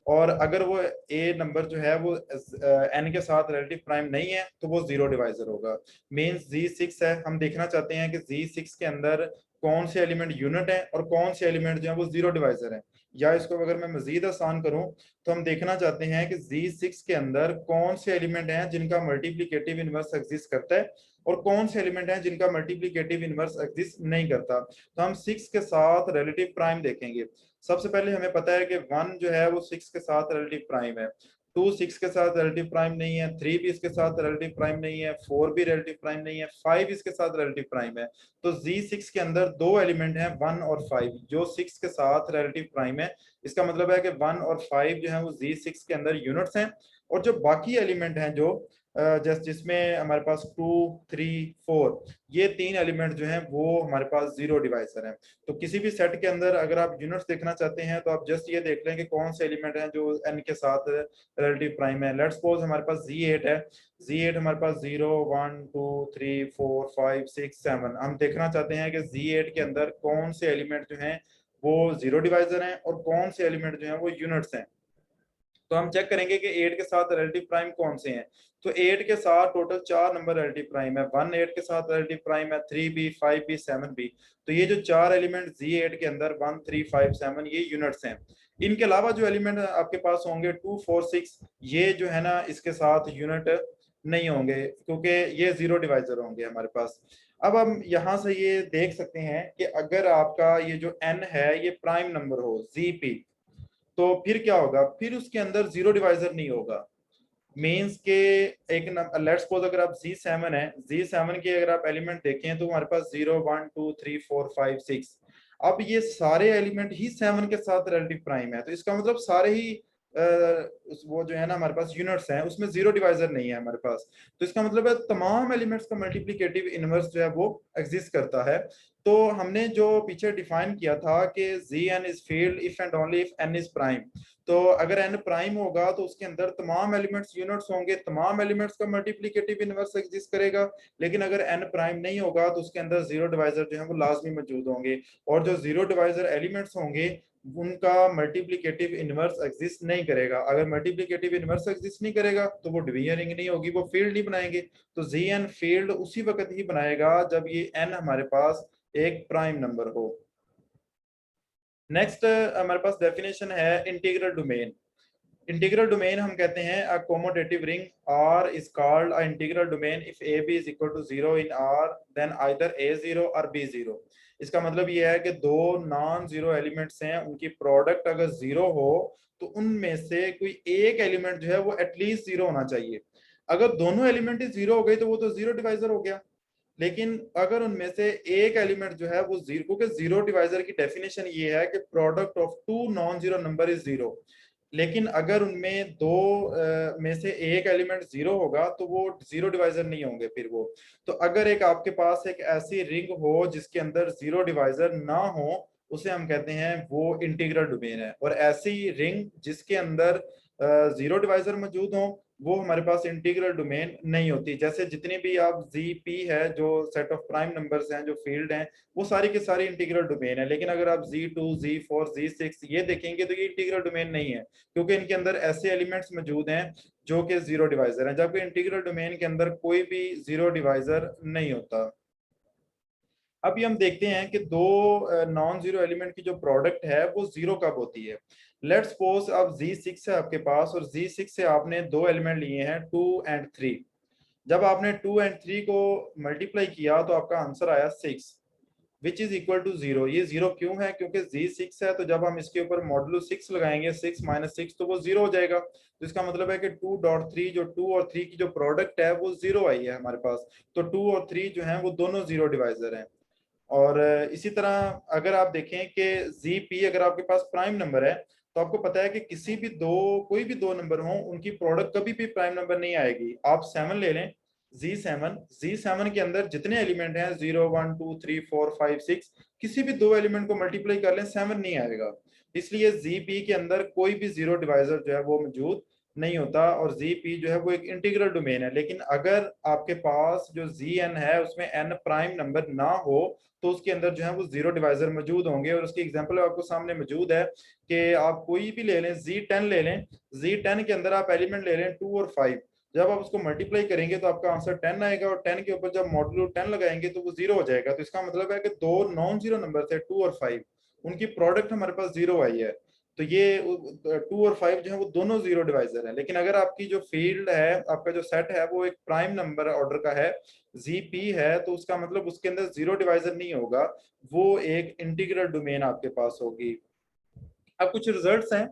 और अगर वो ए नंबर जो है वो एन के साथ रिलेटिव प्राइम नहीं है तो वो जीरो डिवाइजर होगा। मीन्स जी6 है, हम देखना चाहते हैं कि जी6 के अंदर कौन से एलिमेंट यूनिट है और कौन से एलिमेंट जो है वो जीरो डिवाइजर है। या इसको अगर मैं मजीद आसान करूं तो हम देखना चाहते हैं कि जी6 के अंदर कौन से एलिमेंट हैं जिनका मल्टीप्लिकेटिव इनवर्स एग्जिस्ट करता है और कौन से एलिमेंट हैं जिनका मल्टीप्लिकेटिव इनवर्स एग्जिस्ट नहीं करता। तो हम 6 के साथ रिलेटिव प्राइम देखेंगे। सबसे पहले हमें पता है कि 1 जो है वो 6 के साथ रिलेटिव प्राइम है, 2 6 के साथ रिलेटिव प्राइम नहीं है, 3 भी इसके साथ रिलेटिव प्राइम नहीं है, 4 भी रिलेटिव प्राइम नहीं है, 5 इसके साथ रिलेटिव प्राइम है। तो Z6 के अंदर दो एलिमेंट हैं 1 और 5 जो 6 के साथ रिलेटिव प्राइम है। इसका मतलब है कि 1 और 5 जो है वो Z6 के अंदर यूनिट्स हैं, और जो बाकी एलिमेंट हैं जो जस्ट जिसमें हमारे पास 2 3 4 ये तीन एलिमेंट जो हैं वो हमारे पास जीरो डिवाइजर हैं। तो किसी भी सेट के अंदर अगर आप यूनिट्स देखना चाहते हैं तो आप जस्ट ये देख लें कि कौन से एलिमेंट हैं जो एन के साथ रिलेटिव प्राइम है। लेट्स सपोज हमारे पास Z8 है, Z8 हमारे पास 0 1 2 3 4 5 6 7। हम देखना चाहते हैं कि Z8 के अंदर कौन से एलिमेंट जो हैं वो जीरो डिवाइजर हैं और कौन से एलिमेंट जो हैं वो यूनिट्स हैं। तो हम चेक करेंगे कि 8 के साथ रिलेटिव प्राइम कौन से हैं। तो 8 के साथ टोटल 4 नंबर रिलेटिव प्राइम है। 1 8 के साथ रिलेटिव प्राइम है, 3 भी 5 भी 7 भी। तो ये जो चार एलिमेंट Z8 के अंदर 1 3 5 7 ये यूनिट्स हैं। इनके अलावा जो एलिमेंट आपके पास होंगे 2 4 6 ये जो है ना इसके साथ यूनिट नहीं होंगे क्योंकि ये जीरो डिवाइजर होंगे हमारे पास। अब हम यहाँ से ये देख सकते हैं कि अगर आपका ये जो n है ये प्राइम नंबर हो Zp, तो फिर क्या होगा, फिर उसके अंदर जीरो डिवाइजर नहीं होगा। मीन्स के एक लेट्स सपोज अगर आप Z7 है, Z7 के अगर आप एलिमेंट देखें तो हमारे पास 0 1 2 3 4 5 6। अब ये सारे एलिमेंट ही 7 के साथ रिलेटिव प्राइम है, तो इसका मतलब सारे ही वो जो है ना हमारे पास यूनिट्स हैं उसमें जीरो डिवाइजर नहीं है हमारे पास। तो इसका मतलब है तमाम एलिमेंट्स का मल्टीप्लिकेटिव इनवर्स जो है वो एग्जिस्ट करता है। तो हमने जो पीछे डिफाइन किया था कि Zn is field if and only if n is prime. तो अगर n प्राइम होगा तो उसके अंदर तमाम एलिमेंट्स यूनिट्स होंगे, तमाम एलिमेंट्स का मल्टीप्लिकेटिव इनवर्स एग्जिस्ट करेगा। लेकिन अगर n प्राइम नहीं होगा तो उसके अंदर जीरो डिवाइजर जो है वो लाजमी मौजूद होंगे, और जो जीरो डिवाइजर एलिमेंट्स होंगे उनका मल्टीप्लिकेटिव इनवर्स एग्जिस्ट नहीं करेगा। अगर मल्टीप्लिकेटिव इनवर्स एग्जिस्ट नहीं करेगा तो वो डिवीजन रिंग नहीं होगी, वो फील्ड नहीं बनाएंगे। तो Zn फील्ड उसी वक्त ही बनाएगा जब ये n हमारे पास एक प्राइम नंबर हो। नेक्स्ट हमारे पास डेफिनेशन है इंटीग्रल डोमेन। इंटीग्रल डोमेन हम कहते हैं अ कोमोटेटिव ring R is called a integral domain if AB is equal to 0 in R then either A0 और B0। इसका मतलब ये है कि दो नॉन जीरो एलिमेंट्स हैं, उनकी प्रोडक्ट अगर जीरो हो तो उनमें से कोई एक एलिमेंट जो है वो एटलीस्ट जीरो होना चाहिए। अगर दोनों एलिमेंट ही जीरो हो गए तो वो तो जीरो डिवाइजर हो गया। लेकिन अगर उनमें से एक एलिमेंट जो है वो जीरो, क्योंकि जीरो डिवाइजर की डेफिनेशन ये है कि product of two non zero number is zero. लेकिन अगर उनमें दो में से एक एलिमेंट जीरो होगा तो वो जीरो डिवाइजर नहीं होंगे फिर वो। तो अगर एक आपके पास एक ऐसी रिंग हो जिसके अंदर जीरो डिवाइजर ना हो उसे हम कहते हैं वो इंटीग्रल डोमेन है। और ऐसी रिंग जिसके अंदर जीरो डिवाइजर मौजूद हो वो हमारे पास इंटीग्रल डोमेन नहीं होती। जैसे जितनी भी आप Zp है जो सेट ऑफ प्राइम नंबर्स हैं जो फील्ड हैं वो सारी की सारी इंटीग्रल डोमेन है। लेकिन अगर आप Z2 Z4 Z6 ये देखेंगे तो ये इंटीग्रल डोमेन नहीं है क्योंकि इनके अंदर ऐसे एलिमेंट्स मौजूद हैं जो कि जीरो डिवाइजर हैं, जबकि इंटीग्रल डोमेन के अंदर कोई भी जीरो डिवाइजर नहीं होता। अभी हम देखते हैं कि दो नॉन जीरो एलिमेंट की जो प्रोडक्ट है वो जीरो कब होती है। लेट्स सपोज अब Z6 है आपके पास और Z6 से आपने दो एलिमेंट लिए हैं 2 एंड 3। जब आपने 2 एंड 3 को मल्टीप्लाई किया तो आपका आंसर आया 6 which is equal to zero. ये जीरो क्यों है? क्योंकि Z6 है तो जब हम इसके ऊपर मॉडुलो 6 लगाएंगे 6 माइनस 6 तो वो जीरो हो जाएगा। तो इसका मतलब है कि 2.3 जो 2 और 3 की जो प्रोडक्ट है वो जीरो आई है हमारे पास। तो 2 और 3 जो है वो दोनों जीरो डिवाइजर हैं। और इसी तरह अगर आप देखें कि ZP अगर आपके पास प्राइम नंबर है तो आपको पता है कि किसी भी कोई भी दो नंबर हो उनकी प्रोडक्ट कभी भी प्राइम नंबर नहीं आएगी। आप 7 ले लें, Z7 के अंदर जितने एलिमेंट हैं 0 1 2 3 4 5 6, किसी भी दो एलिमेंट को मल्टीप्लाई कर लें 7 नहीं आएगा। इसलिए ZP के अंदर कोई भी जीरो डिवाइजर जो है वो मौजूद नहीं होता और ZP जो है वो एक इंटीग्रल डोमेन है। लेकिन अगर आपके पास जो ZN है उसमें n प्राइम नंबर ना हो तो उसके अंदर जो है वो जीरो डिवाइजर मौजूद होंगे। और उसकी एग्जांपल आपको सामने मौजूद है कि आप कोई भी ले लें, Z10 ले लें, Z10 के अंदर आप एलिमेंट ले लें 2 और 5, जब आप उसको मल्टीप्लाई करेंगे तो आपका आंसर 10 आएगा और 10 के ऊपर जब मॉड्यूलो 10 लगाएंगे तो वो जीरो हो जाएगा। तो इसका मतलब है कि दो नॉन जीरो नंबर थे 2 और 5, उनकी प्रोडक्ट हमारे पास जीरो आई है। तो ये 2 और 5 जो है वो दोनों जीरो डिवाइजर है। लेकिन अगर आपकी जो फील्ड है, आपका जो सेट है वो एक प्राइम नंबर ऑर्डर का है, ZP है, तो उसका मतलब उसके अंदर जीरो डिवाइजर नहीं होगा, वो एक इंटीग्रल डोमेन आपके पास होगी। अब कुछ रिजल्ट्स हैं।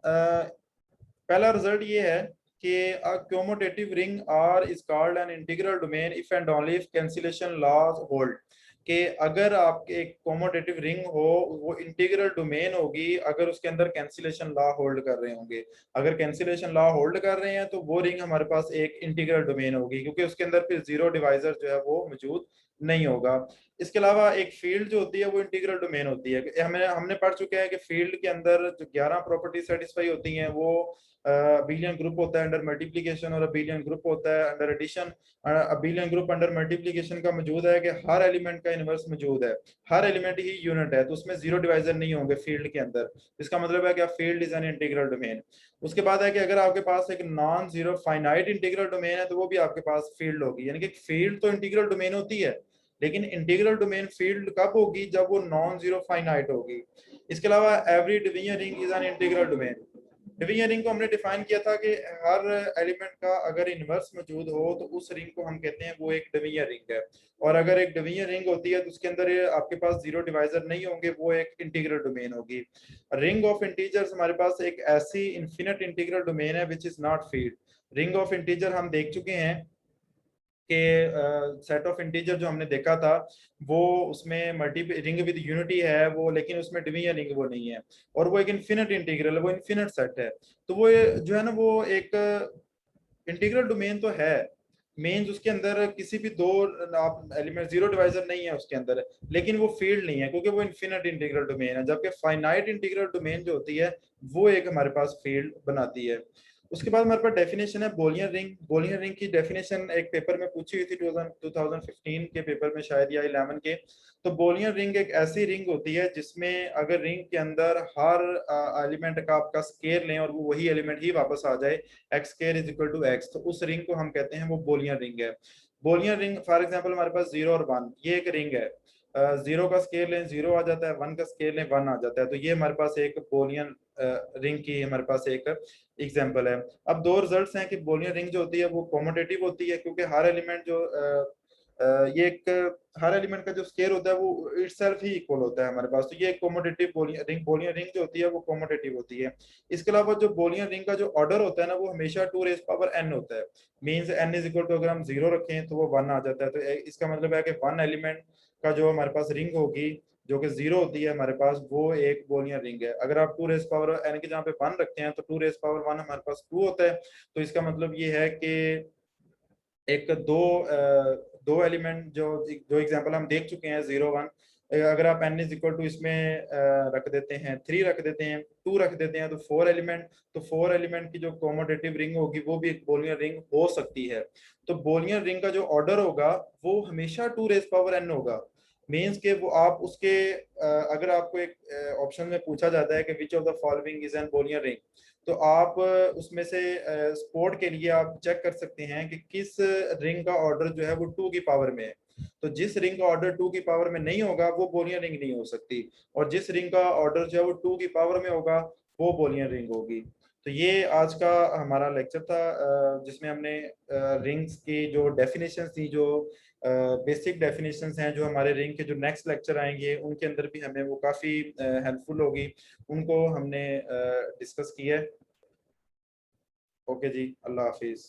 पहला रिजल्ट ये है कि a commutative ring R is called an integral domain if and only if cancellation laws hold। कि अगर आपके एक कोमोटेटिव रिंग हो वो इंटीग्रल डोमेन होगी अगर उसके अंदर कैंसिलेशन लॉ होल्ड कर रहे होंगे। अगर कैंसिलेशन लॉ होल्ड कर रहे हैं तो वो रिंग हमारे पास एक इंटीग्रल डोमेन होगी, क्योंकि उसके अंदर फिर जीरो डिवाइजर जो है वो मौजूद नहीं होगा। इसके अलावा एक फील्ड जो होती है वो इंटीग्रल डोमेन होती है। हमने पढ़ चुके हैं कि फील्ड के अंदर जो 11 प्रॉपर्टी सेटिस्फाई होती हैं वो अबेलियन ग्रुप होता है अंडर मल्टीप्लिकेशन और अबेलियन ग्रुप होता है under addition. Abelian group under multiplication का मौजूद है कि हर एलिमेंट का इनवर्स मौजूद है, हर एलिमेंट ही यूनिट है, तो उसमें जीरो डिवाइजर नहीं होंगे फील्ड के अंदर। इसका मतलब है कि field is an integral domain. उसके बाद है कि अगर आपके पास एक non zero finite integral domain है तो वो भी आपके पास फील्ड होगी। यानी कि फील्ड तो इंटीग्रल डोमेन होती है, लेकिन इंटीग्रल डोमेन फील्ड कब होगी, जब वो नॉन जीरो फाइनाइट होगी। इसके अलावा every division ring is an integral domain. Division ring को हमने डिफाइन किया था कि हर एलिमेंट का अगर इनवर्स मौजूद हो तो उस रिंग को हम कहते हैं वो एक डिवीजन रिंग है। और अगर एक डिवीजन रिंग होती है तो उसके अंदर आपके पास जीरो डिवाइजर नहीं होंगे, वो एक इंटीग्रल डोमेन होगी। रिंग ऑफ इंटीजर्स हमारे पास एक ऐसी इन्फिनिट इंटीग्रल डोमेन है which is not field. Ring of integer हम देख चुके हैं के सेट ऑफ इंटीजर जो हमने देखा था वो उसमें मल्टी रिंग विद यूनिटी है वो, लेकिन उसमें डिवीजन रिंग वो नहीं है। और वो एक इन्फिनिट इंटीग्रल है, वो इन्फिनिट सेट है। तो वो जो है ना वो एक इंटीग्रल डोमेन तो है, मेन्स उसके अंदर किसी भी दो आप एलिमेंट जीरो डिवाइजर नहीं है उसके अंदर, लेकिन वो फील्ड नहीं है क्योंकि वो इन्फिनिट इंटीग्रल डोमेन है। जबकि फाइनाइट इंटीग्रल डोमेन जो होती है वो एक हमारे पास फील्ड बनाती है। उसके बाद हमारे पास डेफिनेशन है बोलियन रिंग। बोलियन रिंग की डेफिनेशन एक पेपर में पूछी हुई थी 2015 के पेपर में शायद या 11 के। तो बोलियन रिंग एक ऐसी रिंग होती है जिसमें अगर रिंग के अंदर हर एलिमेंट का आपका स्केयर लें और वो वही एलिमेंट ही वापस आ जाए, x square is equal to x, तो उस रिंग को हम कहते हैं वो बोलियन रिंग है। बोलियन रिंग फॉर एग्जांपल हमारे पास 0 और 1 ये एक रिंग है। 0 का स्केयर लें 0 आ जाता है, 1 का स्केयर लें 1 आ जाता है, तो ये हमारे पास एक बोलियन रिंग की हमारे पास एक एग्जांपल है। अब दो रिजल्ट्स हैं कि बोलियन रिंग जो होती है वो कॉमोटेटिव होती है क्योंकि हर एलिमेंट जो ये एक हर एलिमेंट का जो स्केयर होता है वो इटसेल्फ ही इक्वल होता है हमारे पास, तो ये एक कॉमोटेटिव बोलियन रिंग जो होती है वो कॉमोटेटिव होती है। इसके अलावा जो बोलियन रिंग का जो ऑर्डर होता है ना वो हमेशा 2 रेज पावर n होता है। Means n is equal to अगर हम 0 रखें तो वो 1 आ जाता है, तो इसका मतलब है कि 1 एलिमेंट का जो हमारे पास रिंग होगी जो कि 0 होती है हमारे पास, वो एक बोलियन रिंग है। अगर आप 2 रेज पावर n की जहाँ पे 1 रखते हैं तो 2 रेज पावर 1 हमारे पास 2 होता है। तो इसका मतलब ये है कि एक दो एलिमेंट जो जो एग्जांपल हम देख चुके हैं 0 1, अगर आप n इज इक्वल टू इसमें रख देते हैं 3 रख देते हैं 2 रख देते हैं तो 4 एलिमेंट, तो 4 एलिमेंट की जो कॉमोटेटिव रिंग होगी वो भी एक बोलियन रिंग हो सकती है। तो बोलियन रिंग का जो ऑर्डर होगा वो हमेशा 2 रेज पावर n होगा। मीन्स के वो आप उसके अगर आपको एक ऑप्शन में पूछा जाता है कि which of the following is an Boolean ring, तो आप उसमें से स्पोर्ट के लिए आप चेक कर सकते हैं कि किस रिंग का ऑर्डर जो है वो 2 की पावर में है। तो जिस रिंग का ऑर्डर 2 की पावर में नहीं होगा वो बोलियन रिंग नहीं हो सकती, और जिस रिंग का ऑर्डर जो है वो 2 की पावर में होगा वो बोलियन रिंग होगी। तो ये आज का हमारा लेक्चर था जिसमें हमने रिंग्स की जो डेफिनेशन थी, जो बेसिक डेफिनेशंस हैं, जो हमारे रिंग के जो नेक्स्ट लेक्चर आएंगे उनके अंदर भी हमें वो काफ़ी हेल्पफुल होगी, उनको हमने डिस्कस किया है। ओके जी, अल्लाह हाफिज़।